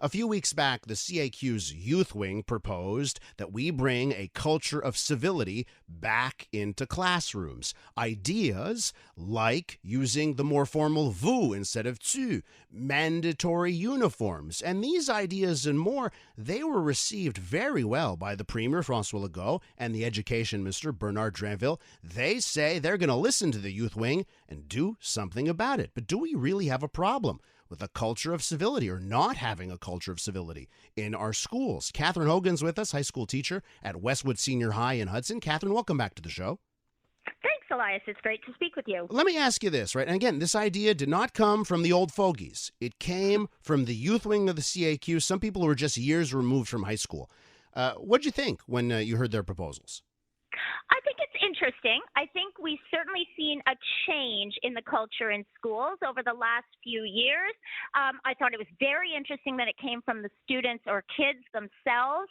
A few weeks back, the CAQ's youth wing proposed that we bring a culture of civility back into classrooms. Ideas like using the more formal vous instead of tu, mandatory uniforms, and these ideas and more, they were received very well by the Premier, François Legault, and the Education Minister, Bernard Drinville. They say they're going to listen to the youth wing and do something about it. But do we really have a problem with a culture of civility or not having a culture of civility in our schools? Catherine Hogan's with us, high school teacher at Westwood Senior High in Hudson. Catherine, welcome back to the show. Thanks, Elias. It's great to speak with you. Let me ask you this, right? And again, this idea did not come from the old fogies. It came from the youth wing of the CAQ, some people who were just years removed from high school. What'd you think when you heard their proposals? I think it's interesting. I think we've certainly seen a change in the culture in schools over the last few years. I thought it was very interesting that it came from the students or kids themselves.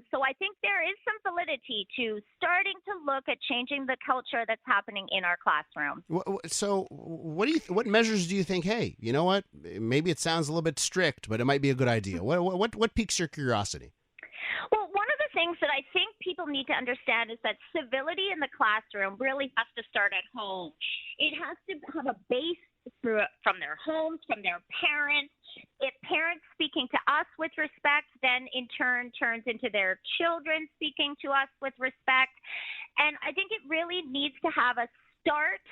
So I think there is some validity to starting to look at changing the culture that's happening in our classroom. So what measures do you think, hey, you know what, maybe it sounds a little bit strict, but it might be a good idea? What piques your curiosity? Well, one of the things that I think people need to understand is that civility in the classroom really has to start at home. It has to have a base from their homes, from their parents. If parents speaking to us with respect, then in turn turns into their children speaking to us with respect. And I think it really needs to have a start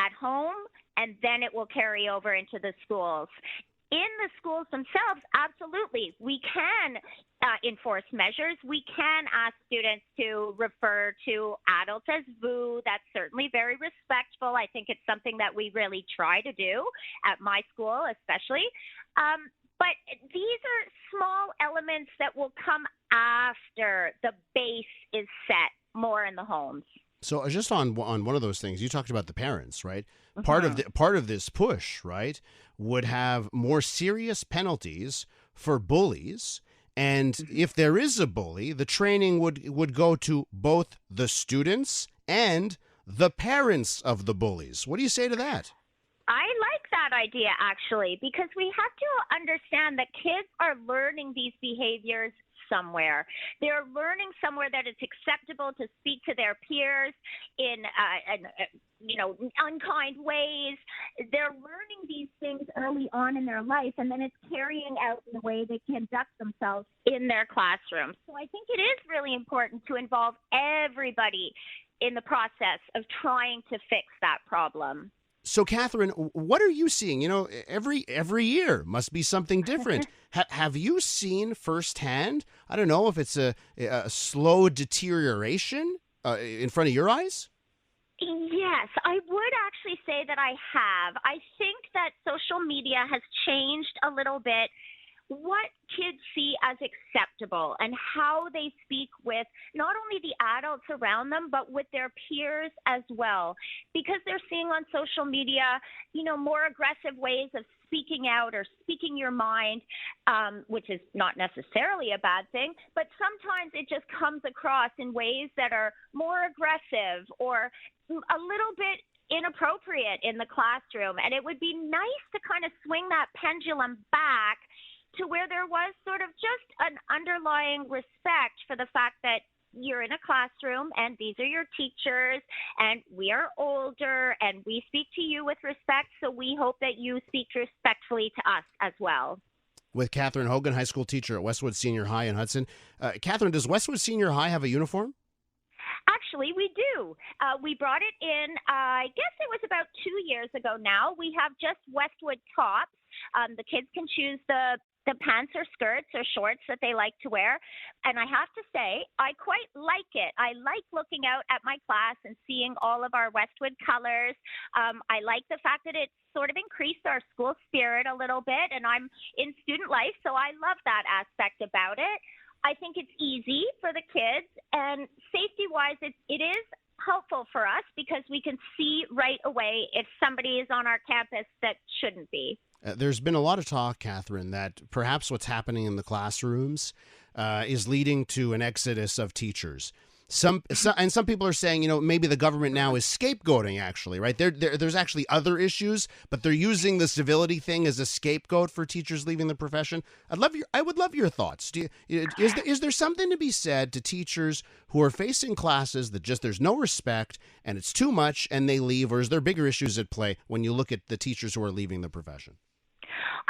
at home, and then it will carry over into the schools. In the schools themselves, absolutely, we can enforce measures. We can ask students to refer to adults as vous. That's certainly very respectful. I think it's something that we really try to do at my school, especially. But these are small elements that will come after the base is set more in the homes. So just on one of those things, you talked about the parents, right? Mm-hmm. Part of this push, right, would have more serious penalties for bullies. And if there is a bully, the training would go to both the students and the parents of the bullies. What do you say to that? I like that idea, actually, because we have to understand that kids are learning these behaviors somewhere. They're learning somewhere that it's acceptable to speak to their peers in unkind ways. They're learning these things early on in their life, and then it's carrying out in the way they conduct themselves in their classroom. So I think it is really important to involve everybody in the process of trying to fix that problem. So, Catherine, what are you seeing? You know, every year must be something different. Have you seen firsthand, I don't know if it's a slow deterioration in front of your eyes? Yes, I would actually say that I have. I think that social media has changed a little bit what kids see as acceptable and how they speak with not only the adults around them, but with their peers as well. Because they're seeing on social media, more aggressive ways of speaking out or speaking your mind, which is not necessarily a bad thing, but sometimes it just comes across in ways that are more aggressive or a little bit inappropriate in the classroom. And it would be nice to kind of swing that pendulum back to where there was sort of just an underlying respect for the fact that you're in a classroom and these are your teachers and we are older and we speak to you with respect. So we hope that you speak respectfully to us as well. With Catherine Hogan, high school teacher at Westwood Senior High in Hudson. Catherine, does Westwood Senior High have a uniform? Actually, we do. We brought it in, I guess it was about 2 years ago now. We have just Westwood tops. The kids can choose the pants or skirts or shorts that they like to wear. And I have to say, I quite like it. I like looking out at my class and seeing all of our Westwood colors. I like the fact that it's sort of increased our school spirit a little bit. And I'm in student life, so I love that aspect about it. I think it's easy for the kids. And safety-wise, it is helpful for us because we can see right away if somebody is on our campus that shouldn't be. There's been a lot of talk, Catherine, that perhaps what's happening in the classrooms is leading to an exodus of teachers. And some people are saying, maybe the government now is scapegoating, actually, right? There's actually other issues, but they're using the civility thing as a scapegoat for teachers leaving the profession. I would love your thoughts. Is there something to be said to teachers who are facing classes that just there's no respect and it's too much and they leave, or is there bigger issues at play when you look at the teachers who are leaving the profession?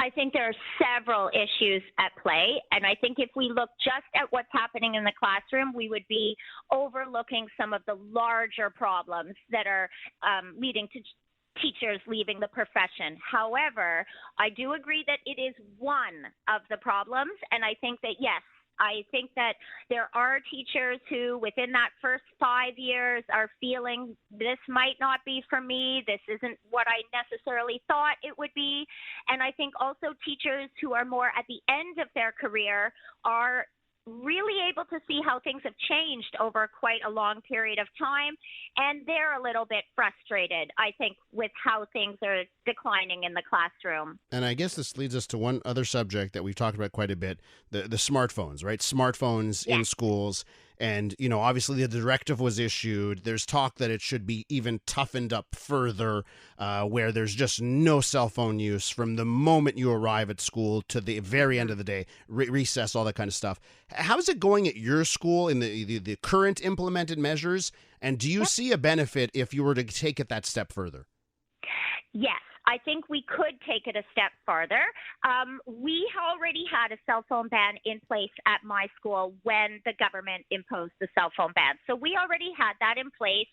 I think there are several issues at play, and I think if we look just at what's happening in the classroom, we would be overlooking some of the larger problems that are leading to teachers leaving the profession. However, I do agree that it is one of the problems, and I think that, yes, I think that there are teachers who, within that first 5 years, are feeling this might not be for me. This isn't what I necessarily thought it would be. And I think also teachers who are more at the end of their career are really able to see how things have changed over quite a long period of time. And they're a little bit frustrated, I think, with how things are declining in the classroom. And I guess this leads us to one other subject that we've talked about quite a bit, the smartphones, right? Smartphones in schools. And, obviously the directive was issued. There's talk that it should be even toughened up further, where there's just no cell phone use from the moment you arrive at school to the very end of the day, recess, all that kind of stuff. How's it going at your school in the current implemented measures? And do you see a benefit if you were to take it that step further? Yes. I think we could take it a step farther. We already had a cell phone ban in place at my school when the government imposed the cell phone ban. So we already had that in place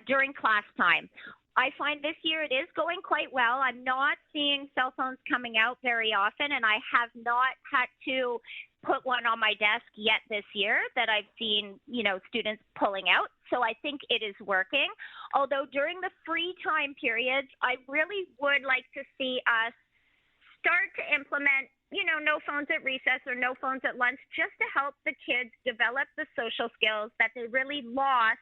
during class time. I find this year it is going quite well. I'm not seeing cell phones coming out very often, and I have not had to put one on my desk yet this year that I've seen, students pulling out. So I think it is working. Although during the free time periods, I really would like to see us start to implement, no phones at recess or no phones at lunch, just to help the kids develop the social skills that they really lost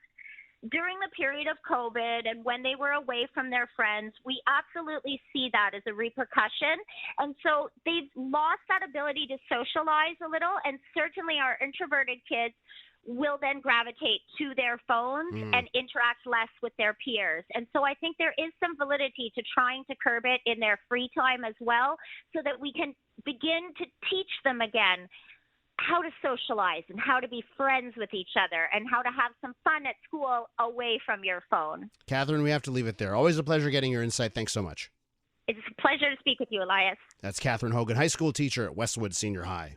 during the period of COVID and when they were away from their friends. We absolutely see that as a repercussion. And so they've lost that ability to socialize a little. And certainly our introverted kids will then gravitate to their phones and interact less with their peers. And so I think there is some validity to trying to curb it in their free time as well, so that we can begin to teach them again how to socialize and how to be friends with each other and how to have some fun at school away from your phone. Catherine, we have to leave it there. Always a pleasure getting your insight. Thanks so much. It's a pleasure to speak with you, Elias. That's Catherine Hogan, high school teacher at Westwood Senior High.